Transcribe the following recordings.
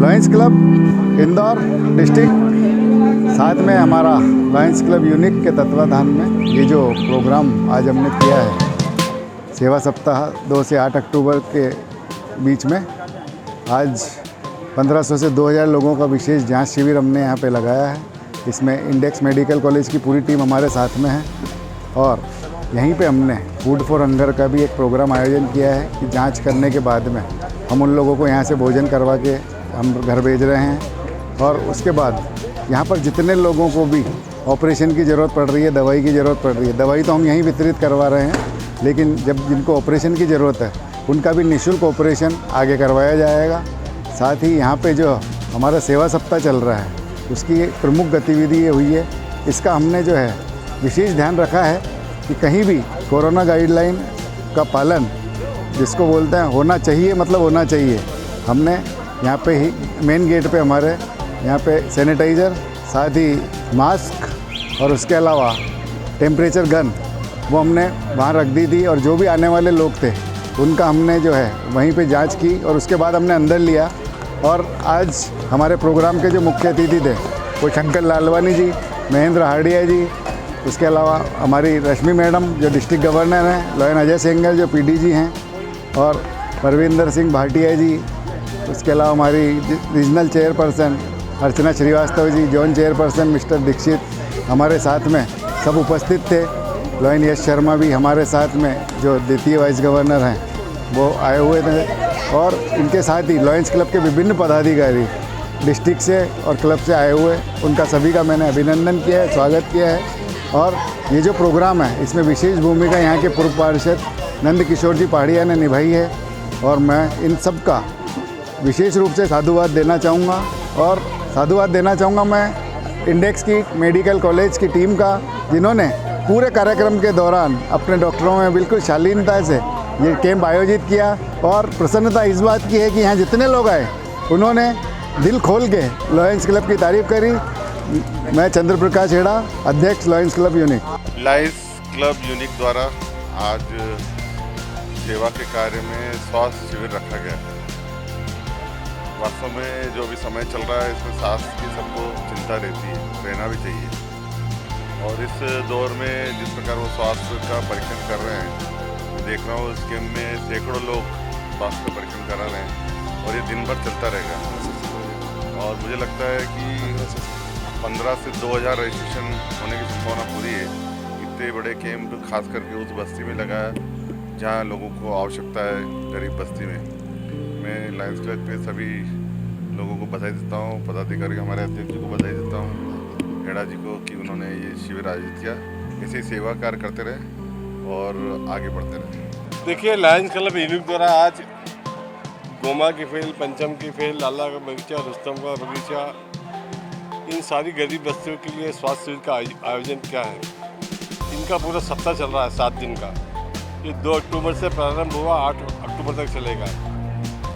Lions club Indore district, साथ में हमारा लायंस क्लब यूनिक के तत्वाधान में ये जो प्रोग्राम आज हमने किया है, सेवा सप्ताह 2 से 8 अक्टूबर के बीच में, आज 1500 से 2000 लोगों का विशेष जांच शिविर हमने यहाँ पे लगाया है। इसमें इंडेक्स मेडिकल कॉलेज की पूरी टीम हमारे साथ में है और यहीं पे हमने फूड फॉर हंगर का भी एक प्रोग्राम आयोजन किया है कि जांच करने के बाद में हम उन लोगों को यहाँ से भोजन करवा के हम घर भेज रहे हैं। और उसके बाद यहाँ पर जितने लोगों को भी ऑपरेशन की ज़रूरत पड़ रही है, दवाई की ज़रूरत पड़ रही है, दवाई तो हम यहीं वितरित करवा रहे हैं, लेकिन जब जिनको ऑपरेशन की ज़रूरत है उनका भी निःशुल्क ऑपरेशन आगे करवाया जाएगा। साथ ही यहाँ पे जो हमारा सेवा सप्ताह चल रहा है उसकी एक प्रमुख गतिविधि ये हुई है, इसका हमने जो है विशेष ध्यान रखा है कि कहीं भी कोरोना गाइडलाइन का पालन, जिसको बोलते हैं होना चाहिए, मतलब होना चाहिए। हमने यहाँ पे ही मेन गेट पे हमारे यहाँ पे सैनिटाइज़र, साथ ही मास्क और उसके अलावा टेम्परेचर गन वो हमने वहाँ रख दी थी। और जो भी आने वाले लोग थे उनका हमने जो है वहीं पे जांच की और उसके बाद हमने अंदर लिया। और आज हमारे प्रोग्राम के जो मुख्य अतिथि थे वो शंकर लालवानी जी, महेंद्र हार्डिया जी, उसके अलावा हमारी रश्मि मैडम जो डिस्ट्रिक्ट गवर्नर हैं, लॉयन अजय सेंगर जो पीडीजी हैं, और परविंदर सिंह भाटिया जी, उसके अलावा हमारी रीजनल चेयरपर्सन अर्चना Srivastava ji, zone chairperson mister Dixit हमारे साथ में सब उपस्थित थे। लॉयन यश शर्मा भी हमारे साथ में जो द्वितीय वाइस गवर्नर हैं वो आए हुए थे। और इनके साथ ही लॉयंस क्लब के विभिन्न पदाधिकारी डिस्ट्रिक्ट से और क्लब से आए हुए, उनका सभी का मैंने अभिनंदन किया है, स्वागत किया है। और ये जो प्रोग्राम है इसमें विशेष भूमिका यहाँ के पूर्व पार्षद नंद किशोर जी पहाड़िया ने निभाई है और मैं इन सब का विशेष रूप से साधुवाद देना चाहूँगा। और साधुवाद देना चाहूँगा मैं इंडेक्स की मेडिकल कॉलेज की टीम का, जिन्होंने पूरे कार्यक्रम के दौरान अपने डॉक्टरों में बिल्कुल शालीनता से ये कैंप आयोजित किया। और प्रसन्नता इस बात की है कि यहाँ जितने लोग आए उन्होंने दिल खोल के लॉयंस क्लब की तारीफ़ करी। मैं चंद्र प्रकाश हेड़ा, अध्यक्ष lions club unique. Lions club unique द्वारा आज सेवा के कार्य में स्वास्थ्य शिविर रखा गया है। वास्तव में जो भी समय चल रहा है इसमें स्वास्थ्य की सबको चिंता रहती है, रहना भी चाहिए। और इस दौर में जिस प्रकार वो स्वास्थ्य का परीक्षण कर रहे हैं, देख रहा हूँ इस कैंप में सैकड़ों लोग स्वास्थ्य का परीक्षण करा रहे हैं और ये दिन भर चलता रहेगा। और मुझे लगता है कि 15 से 2000 रजिस्ट्रेशन होने की संभावना पूरी है। इतने बड़े कैंप खास करके उस बस्ती में लगा है जहाँ लोगों को आवश्यकता है, गरीब बस्ती में। मैं लायंस क्लब के सभी लोगों को बधाई देता हूँ, पदाधिकारी हमारे अध्यक्ष को बधाई देता हूँ, हेड़ा जी को, कि उन्होंने ये शिविर आयोजित किया। ऐसे ही सेवा कार्य करते रहे और आगे बढ़ते रहे। देखिए, लायंस क्लब यूनिक द्वारा आज गोमा की फेल, पंचम की फेल, लाला का बगीचा, रुस्तम का बगीचा, इन सारी गरीब बस्तियों के लिए स्वास्थ्य शिविर का आयोजन किया है। इनका पूरा सप्ताह चल रहा है 7 दिन का। ये 2 अक्टूबर से प्रारंभ हुआ, 8 अक्टूबर तक चलेगा।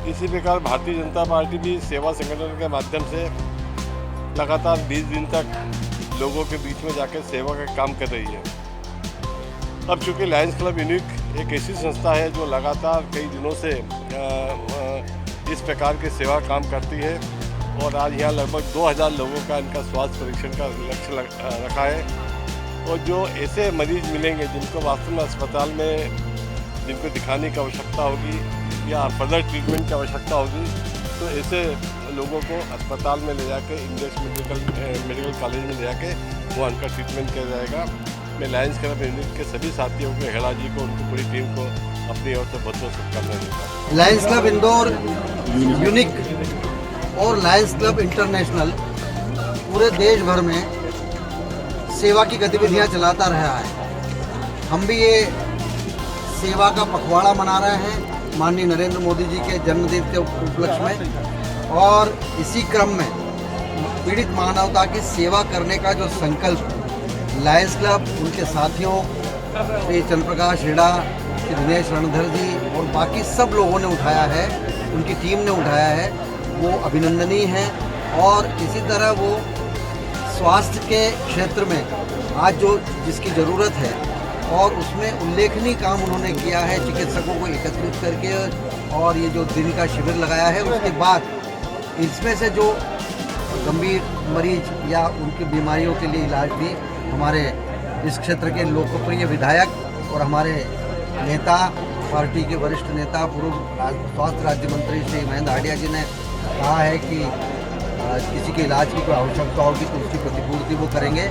इसी प्रकार भारतीय जनता पार्टी भी सेवा संगठन के माध्यम से लगातार 20 दिन तक लोगों के बीच में जाकर सेवा का काम कर रही है। अब चूँकि लायंस क्लब यूनिक एक ऐसी संस्था है जो लगातार कई दिनों से इस प्रकार की सेवा काम करती है और आज यहाँ लगभग 2000 लोगों का इनका स्वास्थ्य परीक्षण का लक्ष्य रखा है। और जो ऐसे मरीज मिलेंगे जिनको वास्तव में अस्पताल में जिनको दिखाने की आवश्यकता होगी या फर्दर ट्रीटमेंट की आवश्यकता होगी, तो ऐसे लोगों को अस्पताल में ले जाके इंडेक्स मेडिकल कॉलेज में ले जाके वो उनका ट्रीटमेंट किया जाएगा। मैं लायंस क्लब यूनिक के सभी साथियों को, हेड़ा जी को, उनकी पूरी टीम को अपनी ओर से बहुत बहुत शुभकामनाएं देता हूँ। लायंस क्लब इंदौर यूनिक और लायंस क्लब इंटरनेशनल पूरे देश भर में सेवा की गतिविधियां चलाता रहा है। हम भी ये सेवा का पखवाड़ा मना रहे हैं माननीय नरेंद्र मोदी जी के जन्मदिन के उपलक्ष्य में। और इसी क्रम में पीड़ित मानवता की सेवा करने का जो संकल्प लायंस क्लब, उनके साथियों श्री चंद्रप्रकाश हेड़ा, श्री दिनेश रणधर जी और बाकी सब लोगों ने उठाया है, उनकी टीम ने उठाया है, वो अभिनंदनीय है। और इसी तरह वो स्वास्थ्य के क्षेत्र में आज जो जिसकी ज़रूरत है और उसमें उल्लेखनीय काम उन्होंने किया है, चिकित्सकों को एकत्रित करके। और ये जो दिन का शिविर लगाया है उसके बाद इसमें से जो गंभीर मरीज या उनकी बीमारियों के लिए इलाज भी हमारे इस क्षेत्र के लोकप्रिय विधायक और हमारे नेता, पार्टी के वरिष्ठ नेता, पूर्व स्वास्थ्य राज्य मंत्री श्री महेंद्र हांडिया जी ने कहा है कि किसी के इलाज की कोई आवश्यकता होगी तो उसकी प्रतिपूर्ति वो करेंगे।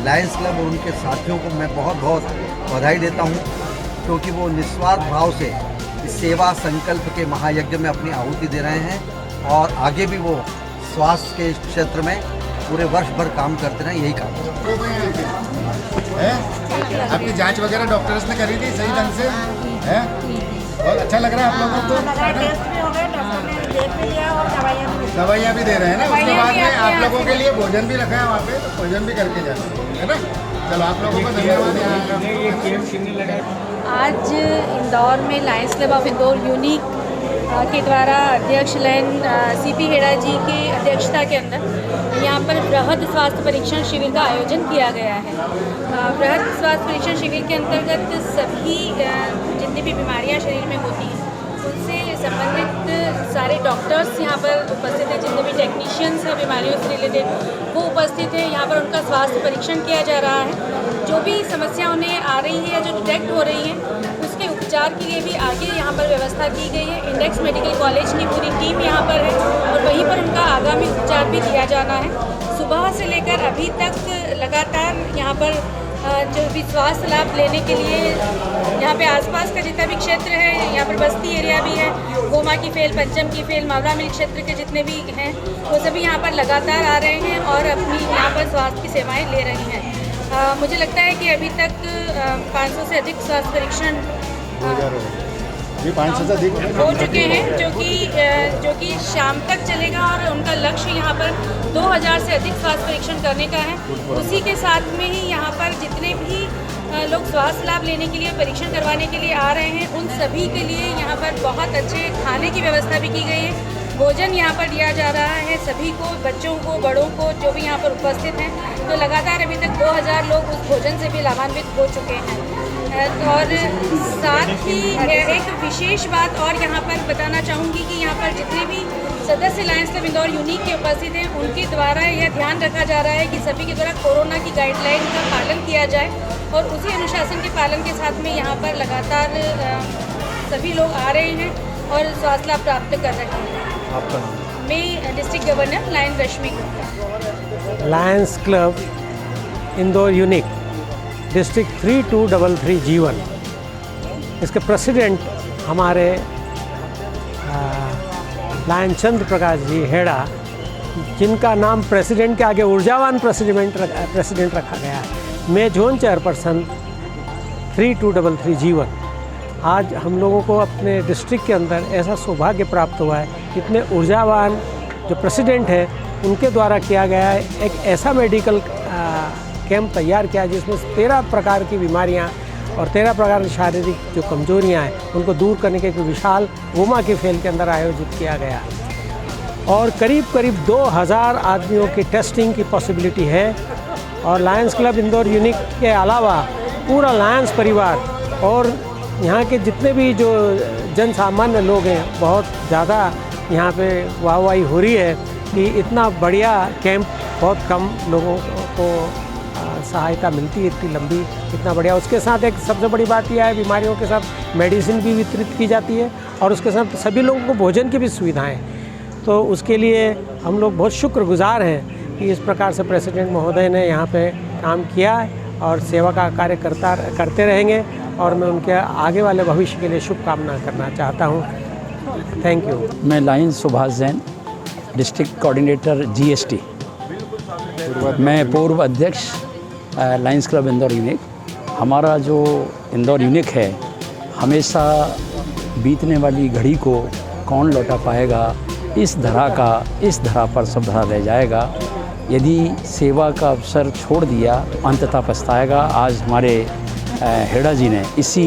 लायंस क्लब और उनके साथियों को मैं बहुत बहुत बधाई देता हूँ, क्योंकि वो निस्वार्थ भाव से इस सेवा संकल्प के महायज्ञ में अपनी आहुति दे रहे हैं और आगे भी वो स्वास्थ्य के क्षेत्र में पूरे वर्ष भर काम करते रहें, यही काम है। आपकी जांच वगैरह डॉक्टर्स ने करी थी सही ढंग से है? बहुत अच्छा लग रहा है आप लोगों को, है ना? दवाइयाँ भी दे रहे हैं ना। उसके बाद में आप लोगों के लिए भोजन भी रखा है वहाँ पे, तो भोजन भी करके जाना है ना। चलो आप लोगों को धन्यवाद। आज इंदौर में Lions club of Indore unique के द्वारा अध्यक्ष लाइन CP हेड़ा जी की अध्यक्षता के अंदर यहाँ पर वृहद स्वास्थ्य परीक्षण शिविर का आयोजन किया गया है। वृहद स्वास्थ्य परीक्षण शिविर के अंतर्गत सभी जितनी भी बीमारियाँ शरीर में होती हैं उनसे संबंधित सारे डॉक्टर्स यहाँ पर उपस्थित हैं, जितने भी टेक्नीशियंस हैं बीमारियों से रिलेटेड वो उपस्थित हैं। यहाँ पर उनका स्वास्थ्य परीक्षण किया जा रहा है। जो भी समस्या उन्हें आ रही है या जो डिटेक्ट हो रही है उसके उपचार के लिए भी आगे यहाँ पर व्यवस्था की गई है। इंडेक्स मेडिकल कॉलेज की पूरी टीम यहाँ पर है और वहीं पर उनका आगामी उपचार भी दिया जाना है। सुबह से लेकर अभी तक लगातार यहाँ पर जो भी स्वास्थ्य लाभ लेने के लिए यहाँ पे आसपास का जितना भी क्षेत्र है, यहाँ पर बस्ती एरिया भी है, गोमा की फेल, पंचम की फेल, मावड़ा मिल क्षेत्र के जितने भी हैं वो सभी यहाँ पर लगातार आ रहे हैं और अपनी यहाँ पर स्वास्थ्य की सेवाएं ले रही हैं। मुझे लगता है कि अभी तक 500 से अधिक स्वास्थ्य परीक्षण 500 से अधिक हो चुके हैं, जो कि शाम तक चलेगा और उनका लक्ष्य यहाँ पर 2000 से अधिक स्वास्थ्य परीक्षण करने का है। उसी के साथ में ही यहाँ पर जितने भी लोग स्वास्थ्य लाभ लेने के लिए, परीक्षण करवाने के लिए आ रहे हैं, उन सभी के लिए यहाँ पर बहुत अच्छे खाने की व्यवस्था भी की गई है। भोजन यहाँ पर दिया जा रहा है सभी को, बच्चों को, बड़ों को, जो भी यहाँ पर उपस्थित हैं। तो लगातार अभी तक 2000 लोग उस भोजन से भी लाभान्वित हो चुके हैं। और साथ ही एक विशेष बात और यहाँ पर बताना चाहूँगी कि यहाँ पर जितने भी सदस्य लायंस क्लब इंदौर यूनिक के उपस्थित हैं उनके द्वारा यह ध्यान रखा जा रहा है कि सभी के द्वारा कोरोना की गाइडलाइन का पालन किया जाए और उसी अनुशासन के पालन के साथ में यहाँ पर लगातार सभी लोग आ रहे हैं और स्वास्थ्य लाभ प्राप्त कर रहे हैं। आपका नाम? मैं district governor lion Rashmi Gupta. Lions club Indore unique district 3233 G1, इसके प्रेसिडेंट हमारे लायन चंद्र प्रकाश जी हेड़ा, जिनका नाम प्रेसिडेंट के आगे ऊर्जावान प्रेसिडेंट रखा गया है। मैं जोन चेयरपर्सन 3233 G1। आज हम लोगों को अपने डिस्ट्रिक्ट के अंदर ऐसा सौभाग्य प्राप्त हुआ है, इतने ऊर्जावान जो प्रेसिडेंट है उनके द्वारा किया गया है एक ऐसा मेडिकल कैंप तैयार किया जिसमें 13 प्रकार की बीमारियां और 13 प्रकार की शारीरिक जो कमजोरियां हैं उनको दूर करने के एक विशाल गोमा की फेल के अंदर आयोजित किया गया और करीब 2000 आदमियों की टेस्टिंग की पॉसिबिलिटी है। और लायंस क्लब इंदौर यूनिक के अलावा पूरा लायंस परिवार और यहाँ के जितने भी जो जन सामान्य लोग हैं, बहुत ज़्यादा यहाँ पे वाहवाही हो रही है कि इतना बढ़िया कैंप बहुत कम लोगों को सहायता मिलती है, इतनी लंबी, इतना बढ़िया। उसके साथ एक सबसे बड़ी बात यह है, बीमारियों के साथ मेडिसिन भी वितरित की जाती है और उसके साथ सभी लोगों को भोजन की भी सुविधाएं। तो उसके लिए हम लोग बहुत शुक्रगुजार हैं कि इस प्रकार से प्रेसिडेंट महोदय ने यहाँ पे काम किया और सेवा का कार्य करते रहेंगे और मैं उनके आगे वाले भविष्य के लिए शुभकामना करना चाहता हूँ। Thank you. मैं lion Subhash Jain, district coordinator GST। मैं पूर्व अध्यक्ष लायंस क्लब इंदौर यूनिक। हमारा जो इंदौर यूनिक है, हमेशा बीतने वाली घड़ी को कौन लौटा पाएगा, इस धरा पर सब धरा रह जाएगा। यदि सेवा का अवसर छोड़ दिया अंततः पछताएगा। आज हमारे हेड़ा जी ने इसी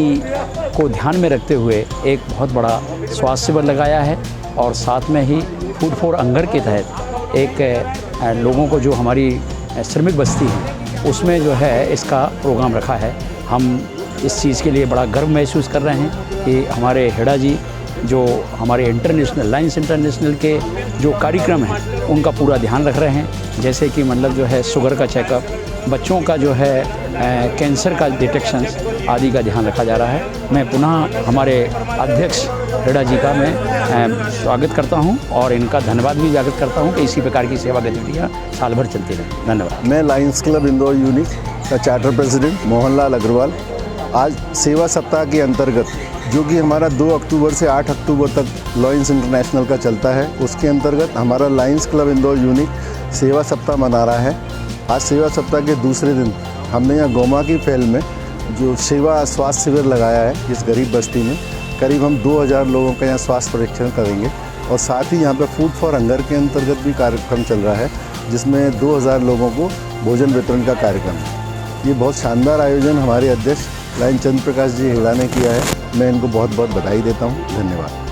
को ध्यान में रखते हुए एक बहुत बड़ा स्वास्थ्य शिविर लगाया है और साथ में ही फूड फॉर हंगर के तहत एक लोगों को जो हमारी श्रमिक बस्ती है उसमें जो है इसका प्रोग्राम रखा है। हम इस चीज़ के लिए बड़ा गर्व महसूस कर रहे हैं कि हमारे हेड़ा जी जो हमारे इंटरनेशनल लायंस इंटरनेशनल के जो कार्यक्रम हैं उनका पूरा ध्यान रख रहे हैं। जैसे कि मतलब जो है शुगर का चेकअप, बच्चों का जो है कैंसर का डिटेक्शन आदि का ध्यान रखा जा रहा है। मैं पुनः हमारे अध्यक्ष हेड़ा जी का मैं स्वागत करता हूं और इनका धन्यवाद भी ज्ञापित करता हूं कि इसी प्रकार की सेवा गतिविधियाँ साल भर चलती रहें। धन्यवाद। मैं लायंस क्लब इंदौर यूनिक का चार्टर प्रेसिडेंट मोहनलाल अग्रवाल आज सेवा सप्ताह के अंतर्गत, जो कि हमारा 2 अक्टूबर से 8 अक्टूबर तक लायंस इंटरनेशनल का चलता है, उसके अंतर्गत हमारा लायंस क्लब इंदौर यूनिक सेवा सप्ताह मना रहा है। आज सेवा सप्ताह के दूसरे दिन हमने यहाँ गोमा की फैल में जो सेवा स्वास्थ्य शिविर लगाया है, इस गरीब बस्ती में करीब हम 2000 लोगों का यहाँ स्वास्थ्य परीक्षण करेंगे। और साथ ही यहाँ पे फूड फॉर हंगर के अंतर्गत भी कार्यक्रम चल रहा है, जिसमें 2000 लोगों को भोजन वितरण का कार्यक्रम है। ये बहुत शानदार आयोजन हमारे अध्यक्ष लाइन चंद्र प्रकाश जी हेड़ा ने किया है। मैं इनको बहुत बहुत बधाई देता हूँ। धन्यवाद।